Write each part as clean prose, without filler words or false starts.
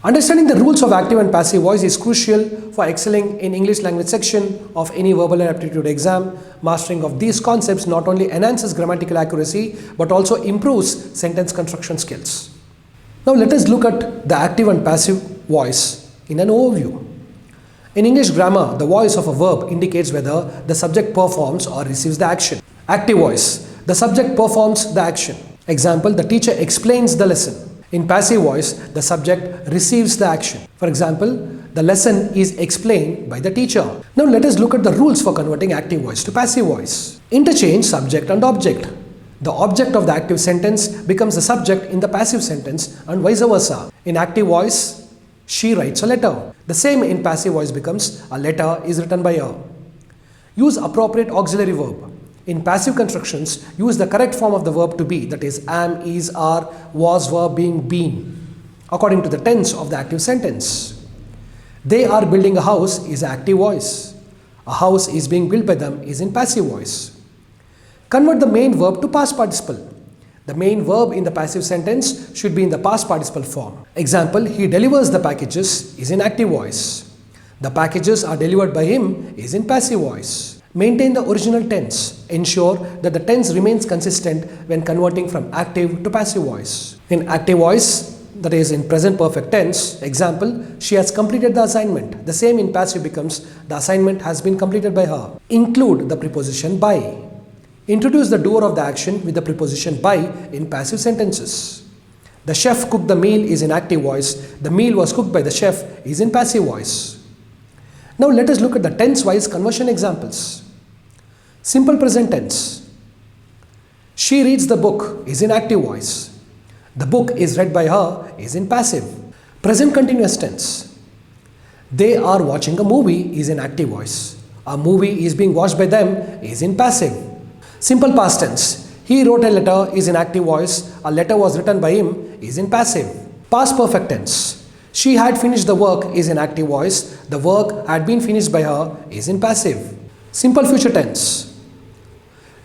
Understanding the rules of active and passive voice is crucial for excelling in English language section of any verbal and aptitude exam. Mastering of these concepts not only enhances grammatical accuracy but also improves sentence construction skills. Now let us look at the active and passive voice in an overview. In English grammar, the voice of a verb indicates whether the subject performs or receives the action. Active voice, the subject performs the action. Example, the teacher explains the lesson. In passive voice, the subject receives the action. For example, the lesson is explained by the teacher. Now let us look at the rules for converting active voice to passive voice. Interchange subject and object. The object of the active sentence becomes the subject in the passive sentence and vice versa. In active voice, she writes a letter. The same in passive voice becomes a letter is written by her. Use appropriate auxiliary verb. In passive constructions, use the correct form of the verb to be, that is am, is, are, was, were, being, been, according to the tense of the active sentence. They are building a house is active voice. A house is being built by them is in passive voice. Convert the main verb to past participle. The main verb in the passive sentence should be in the past participle form. Example, he delivers the packages is in active voice. The packages are delivered by him is in passive voice. Maintain the original tense. Ensure that the tense remains consistent when converting from active to passive voice. In active voice, that is in present perfect tense, example, she has completed the assignment. The same in passive becomes the assignment has been completed by her. Include the preposition by. Introduce the doer of the action with the preposition by in passive sentences. The chef cooked the meal is in active voice. The meal was cooked by the chef is in passive voice. Now let us look at the tense-wise conversion examples. Simple present tense. She reads the book is in active voice. The book is read by her is in passive. Present continuous tense. They are watching a movie is in active voice. A movie is being watched by them is in passive. Simple past tense. He wrote a letter is in active voice. A letter was written by him is in passive. Past perfect tense. She had finished the work is in active voice. The work had been finished by her is in passive. Simple future tense.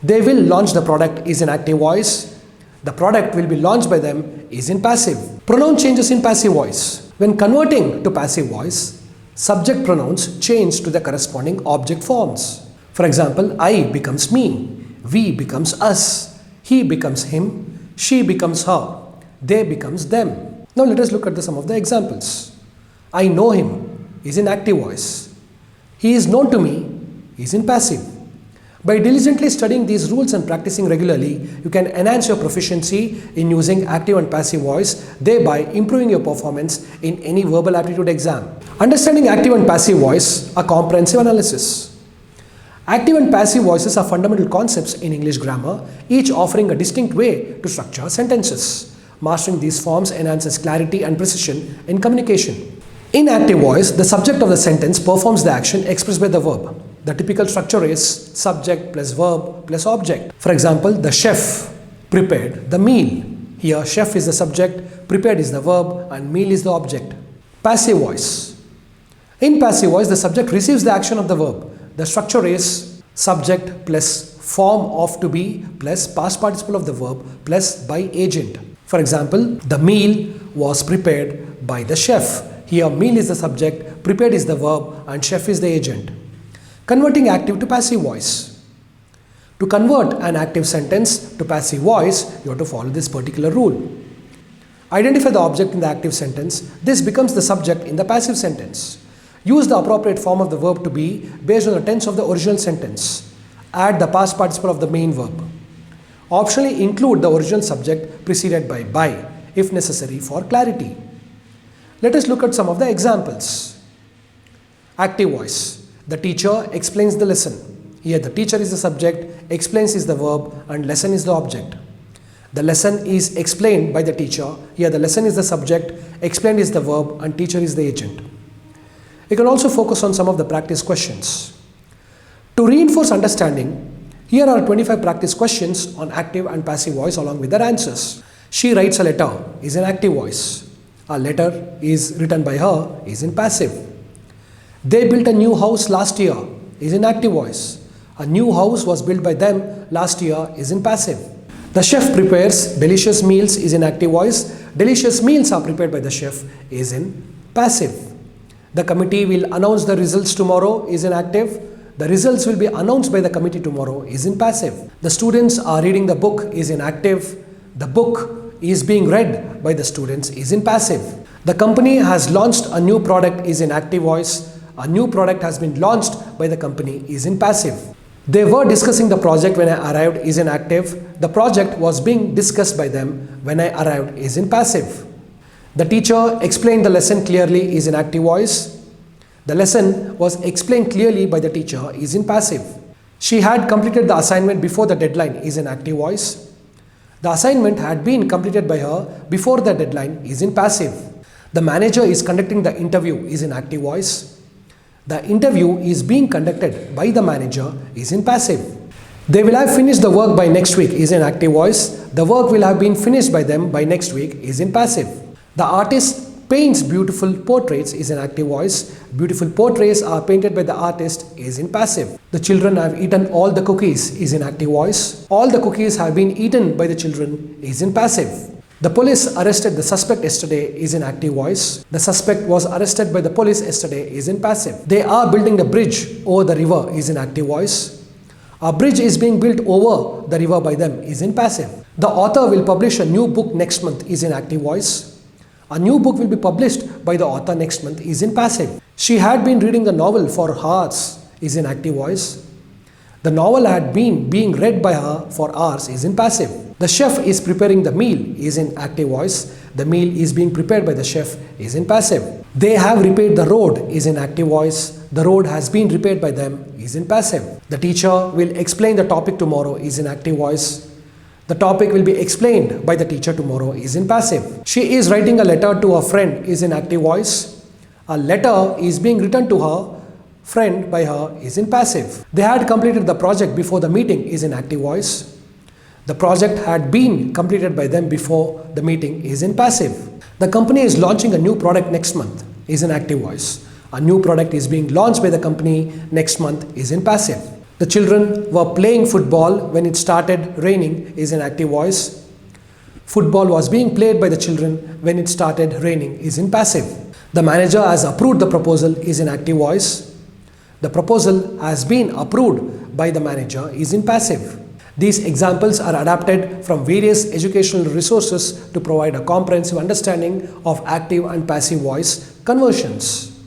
They will launch the product is in active voice. The product will be launched by them is in passive. Pronoun changes in passive voice. When converting to passive voice, subject pronouns change to the corresponding object forms. For example, I becomes me, we becomes us, he becomes him, she becomes her, they becomes them. Now let us look at some of the examples. I know him is in active voice. He is known to me is in passive. By diligently studying these rules and practicing regularly, you can enhance your proficiency in using active and passive voice, thereby improving your performance in any verbal aptitude exam. Understanding active and passive voice, a comprehensive analysis. Active and passive voices are fundamental concepts in English grammar, each offering a distinct way to structure sentences. Mastering these forms enhances clarity and precision in communication. In active voice, the subject of the sentence performs the action expressed by the verb. The typical structure is subject plus verb plus object. For example, the chef prepared the meal. Here, chef is the subject, prepared is the verb, and meal is the object. Passive voice. In passive voice, the subject receives the action of the verb. The structure is subject plus form of to be plus past participle of the verb plus by agent. For example, the meal was prepared by the chef. Here, meal is the subject, prepared is the verb, and chef is the agent. Converting active to passive voice. To convert an active sentence to passive voice, you have to follow this particular rule. Identify the object in the active sentence. This becomes the subject in the passive sentence. Use the appropriate form of the verb to be based on the tense of the original sentence. Add the past participle of the main verb. Optionally include the original subject preceded by if necessary for clarity. Let us look at some of the examples. Active voice. The teacher explains the lesson. Here the teacher is the subject, explains is the verb, and lesson is the object. The lesson is explained by the teacher. Here the lesson is the subject, explained is the verb, and teacher is the agent. You can also focus on some of the practice questions. To reinforce understanding, here are 25 practice questions on active and passive voice along with their answers. She writes a letter is in active voice. A letter is written by her is in passive. They built a new house last year is in active voice. A new house was built by them last year is in passive. The chef prepares delicious meals is in active voice. Delicious meals are prepared by the chef is in passive. The committee will announce the results tomorrow is in active. The results will be announced by the committee tomorrow is in passive. The students are reading the book is in active. The book is being read by the students is in passive. The company has launched a new product is in active voice. A new product has been launched by the company is in passive. They were discussing the project when I arrived is in active. The project was being discussed by them when I arrived is in passive. The teacher explained the lesson clearly is in active voice. The lesson was explained clearly by the teacher is in passive. She had completed the assignment before the deadline is in active voice. The assignment had been completed by her before the deadline is in passive. The manager is conducting the interview is in active voice. The interview is being conducted by the manager is in passive. They will have finished the work by next week is in active voice. The work will have been finished by them by next week is in passive. The artist paints beautiful portraits is in active voice. Beautiful portraits are painted by the artist is in passive. The children have eaten all the cookies is in active voice. All the cookies have been eaten by the children is in passive. The police arrested the suspect yesterday is in active voice. The suspect was arrested by the police yesterday is in passive. They are building the bridge over the river is in active voice. A bridge is being built over the river by them is in passive. The author will publish a new book next month is in active voice. A new book will be published by the author next month is in passive. She had been reading the novel for hours is in active voice. The novel had been being read by her for hours is in passive. The chef is preparing the meal is in active voice. The meal is being prepared by the chef is in passive. They have repaired the road is in active voice. The road has been repaired by them is in passive. The teacher will explain the topic tomorrow is in active voice. The topic will be explained by the teacher tomorrow is in passive. She is writing a letter to her friend is in active voice. A letter is being written to her friend by her is in passive. They had completed the project before the meeting is in active voice. The project had been completed by them before the meeting is in passive. The company is launching a new product next month is in active voice. A new product is being launched by the company next month is in passive. The children were playing football when it started raining is in active voice. Football was being played by the children when it started raining is in passive. The manager has approved the proposal is in active voice. The proposal has been approved by the manager is in passive. These examples are adapted from various educational resources to provide a comprehensive understanding of active and passive voice conversions.